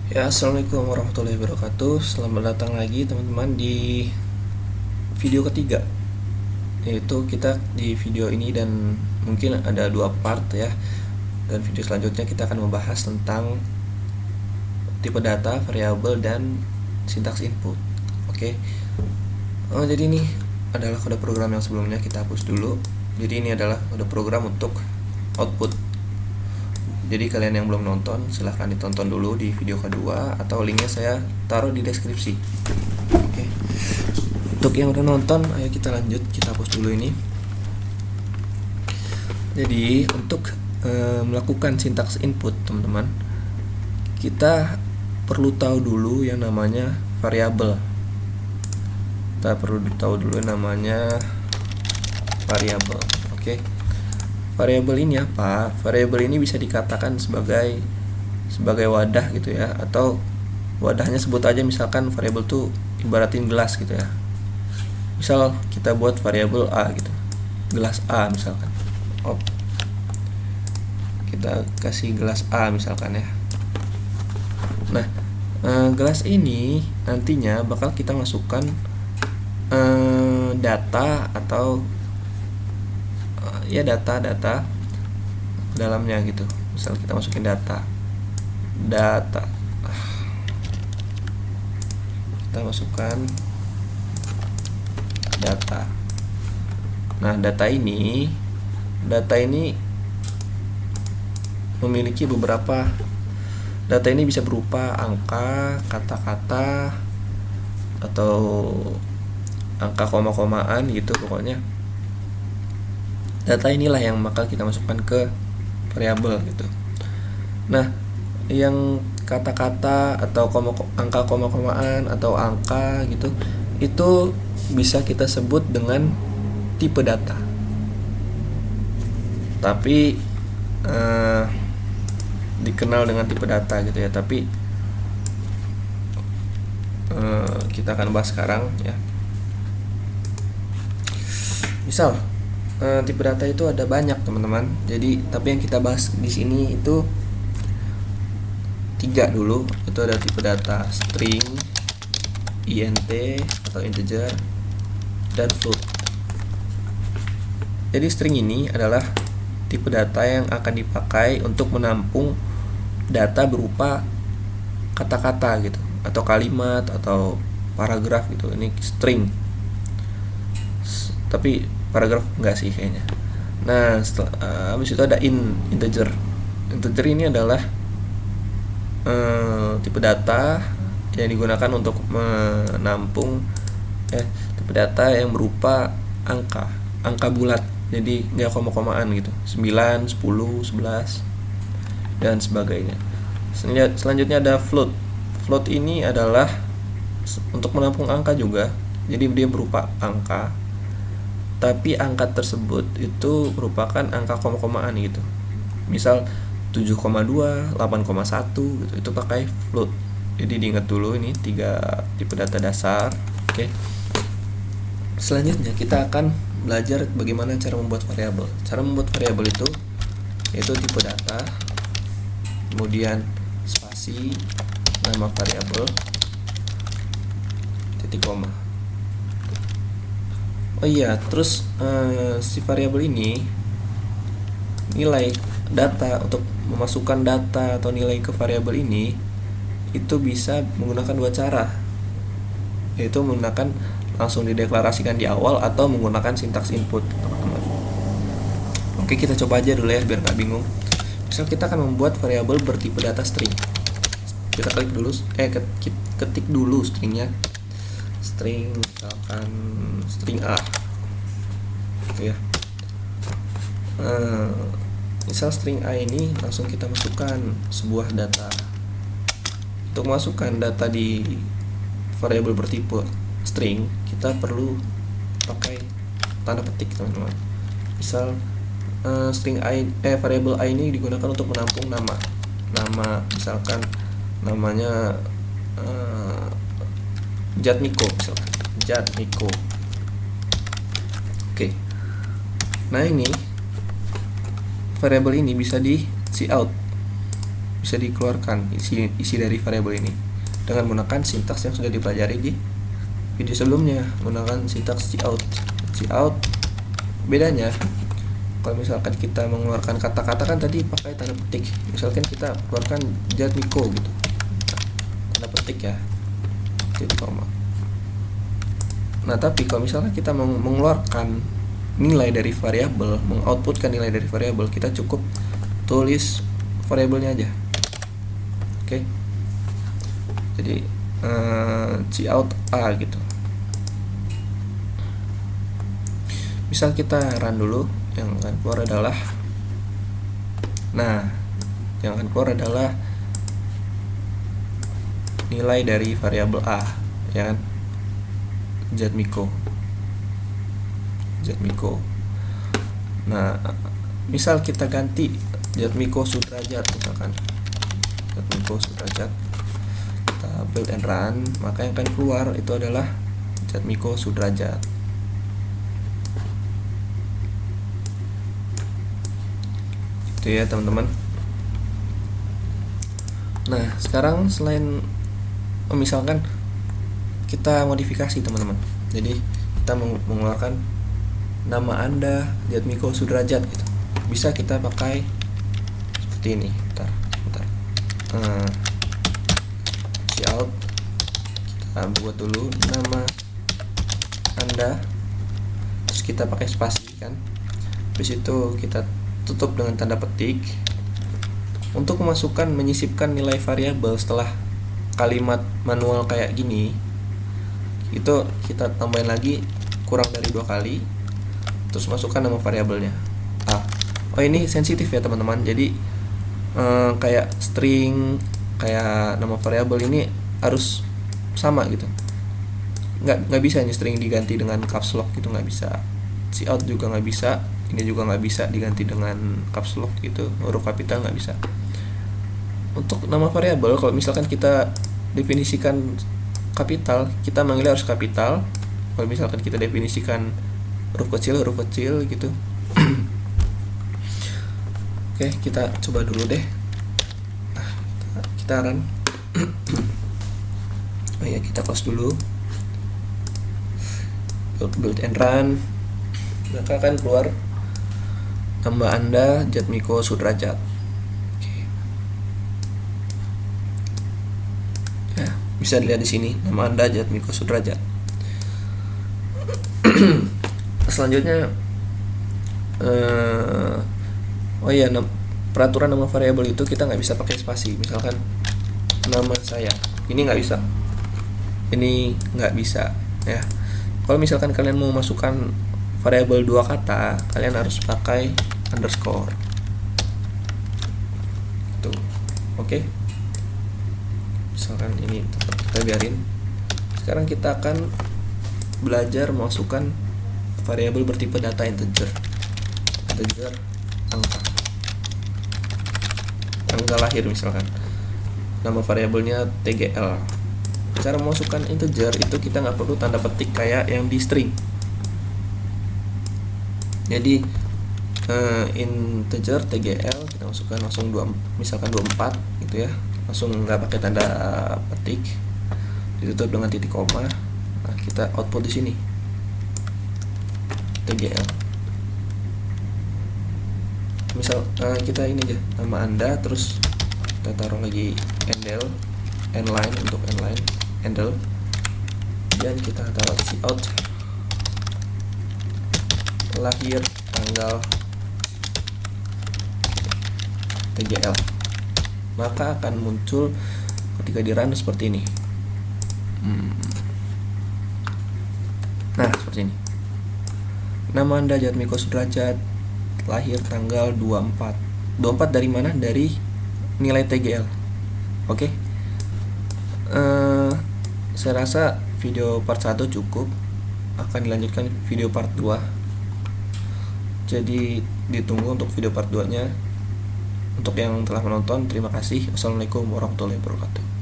Ya, assalamualaikum warahmatullahi wabarakatuh. Selamat datang lagi teman-teman di video ketiga. Yaitu kita di video ini dan mungkin ada dua part ya. Dan video selanjutnya kita akan membahas tentang tipe data, variabel dan sintaks input. Oke. Jadi ini adalah kode program yang sebelumnya kita hapus dulu. Jadi ini adalah kode program untuk output. Jadi kalian yang belum nonton silahkan ditonton dulu di video kedua atau linknya saya taruh di deskripsi. Oke. Untuk yang udah nonton, ayo kita lanjut, kita hapus dulu ini. Jadi untuk melakukan sintaks input teman-teman, kita perlu tahu dulu yang namanya variabel. Kita perlu tahu dulu namanya variabel. Oke. Variabel ini apa? Variabel ini bisa dikatakan sebagai wadah gitu ya, atau wadahnya sebut aja misalkan variabel tuh ibaratin gelas gitu ya. Misal kita buat variabel A gitu, gelas A misalkan. Kita kasih gelas A misalkan ya. Nah, gelas ini nantinya bakal kita masukkan data atau ya data dalamnya gitu. Misal kita masukin data kita masukkan data. Nah, data ini memiliki beberapa. Data ini bisa berupa angka, kata-kata, atau angka koma-komaan gitu pokoknya. Data inilah yang bakal kita masukkan ke variabel gitu. Nah, yang kata-kata atau angka koma-komaan atau angka gitu, itu bisa kita sebut dengan tipe data. Tapi dikenal dengan tipe data gitu ya. Tapi kita akan bahas sekarang ya. Misal tipe data itu ada banyak teman-teman. Jadi tapi yang kita bahas di sini itu 3 dulu. Itu ada tipe data string, int atau integer, dan float. Jadi string ini adalah tipe data yang akan dipakai untuk menampung data berupa kata-kata gitu, atau kalimat atau paragraf gitu. Ini string. Tapi paragraf enggak sih kayaknya. Nah, habis itu ada integer. Integer ini adalah tipe data yang digunakan untuk menampung tipe data yang berupa angka bulat. Jadi nggak koma-komaan gitu. 9, 10, 11 dan sebagainya. Selanjutnya ada float. Float ini adalah untuk menampung angka juga. Jadi dia berupa angka, tapi angka tersebut itu merupakan angka koma-komaan gitu. Misal 7,2, 8,1 gitu. Itu pakai float. Jadi diingat dulu ini 3 tipe data dasar. Oke. Selanjutnya kita akan belajar bagaimana cara membuat variabel. Cara membuat variabel itu yaitu tipe data, kemudian spasi, nama variabel, titik koma. Oh iya, terus si variabel ini nilai data, untuk memasukkan data atau nilai ke variabel ini itu bisa menggunakan 2 cara, yaitu menggunakan langsung dideklarasikan di awal atau menggunakan sintaks input, teman-teman. Oke, kita coba aja dulu ya biar nggak bingung. Misal kita akan membuat variabel bertipe data string. Kita ketik dulu stringnya. String misalkan string A. Gitu ya. Misal string A ini langsung kita masukkan sebuah data. Untuk masukkan data di variabel bertipe string, kita perlu pakai tanda petik, teman-teman. Misal string variabel A ini digunakan untuk menampung nama misalkan namanya Jatmiko misalkan, Jatmiko. Oke. Nah, ini variabel ini bisa di cout. bisa dikeluarkan isi dari variabel ini dengan menggunakan sintaks yang sudah dipelajari di video sebelumnya, menggunakan sintaks cout. Cout bedanya, kalau misalkan kita mengeluarkan kata-kata kan tadi pakai tanda petik, misalkan kita keluarkan Jatmiko gitu, tanda petik ya, titik koma. Nah tapi kalau misalkan kita mengeluarkan nilai dari variabel, mengoutputkan nilai dari variabel, kita cukup tulis variabelnya aja. Oke. Jadi cout A gitu. Misal kita run dulu, yang akan keluar adalah, nah yang akan keluar adalah nilai dari variabel A, ya kan, Jatmiko. Nah misal kita ganti Jatmiko Sudrajat misalkan, Jatmiko Sudrajat, kita build and run, maka yang akan keluar itu adalah Jatmiko Sudrajat. Itu ya teman-teman. Nah sekarang selain misalkan kita modifikasi teman-teman, jadi kita mengeluarkan nama Anda Jatmiko Sudrajat gitu, bisa kita pakai seperti ini. Bentar. Cout, kita buat dulu nama Anda, terus kita pakai spasi kan, habis itu kita tutup dengan tanda petik. Untuk memasukkan, menyisipkan nilai variabel setelah kalimat manual kayak gini, itu kita tambahin lagi kurang dari 2 kali, terus masukkan nama variabelnya. Oh ini sensitif ya teman-teman, jadi kayak string, kayak nama variabel ini harus sama gitu, nggak bisa ini string diganti dengan caps lock gitu, nggak bisa. Cout juga nggak bisa, ini juga nggak bisa diganti dengan caps lock gitu, huruf kapital nggak bisa. Untuk nama variabel, kalau misalkan kita definisikan kapital, kita manggilnya harus kapital. Kalau misalkan kita definisikan huruf kecil gitu. Oke, kita coba dulu deh. Nah, kita run. Oh ya, kita close dulu. Build and run. Maka akan keluar nama Anda Jatmiko Sudrajat. Oke. Ya, bisa dilihat di sini nama Anda Jatmiko Sudrajat. Selanjutnya oh iya, peraturan nama variabel itu kita nggak bisa pakai spasi. Misalkan nama saya, ini nggak bisa, ini nggak bisa ya. Kalau misalkan kalian mau masukkan variabel 2 kata, kalian harus pakai underscore tuh. Oke. Misalkan ini tetap kita biarin. Sekarang kita akan belajar masukkan variabel bertipe data integer angka lahir, misalkan nama variabelnya tgl. Cara memasukkan integer itu kita nggak perlu tanda petik kayak yang di string. Jadi integer tgl kita masukkan langsung misalkan 24 gitu ya, langsung nggak pakai tanda petik, ditutup dengan titik koma. Nah, kita output di sini tgl. Misal kita ini aja nama Anda, terus kita taruh lagi endline untuk endle, dan kita taruh cout lahir tanggal tgl, maka akan muncul ketika di run seperti ini. Nah seperti ini, nama Anda Jatmiko Sudrajat, lahir tanggal 24 dari mana? Dari nilai tgl. Oke. Saya rasa video part 1 cukup, akan dilanjutkan video part 2. Jadi ditunggu untuk video part 2 nya. Untuk yang telah menonton, terima kasih. Wassalamualaikum warahmatullahi wabarakatuh.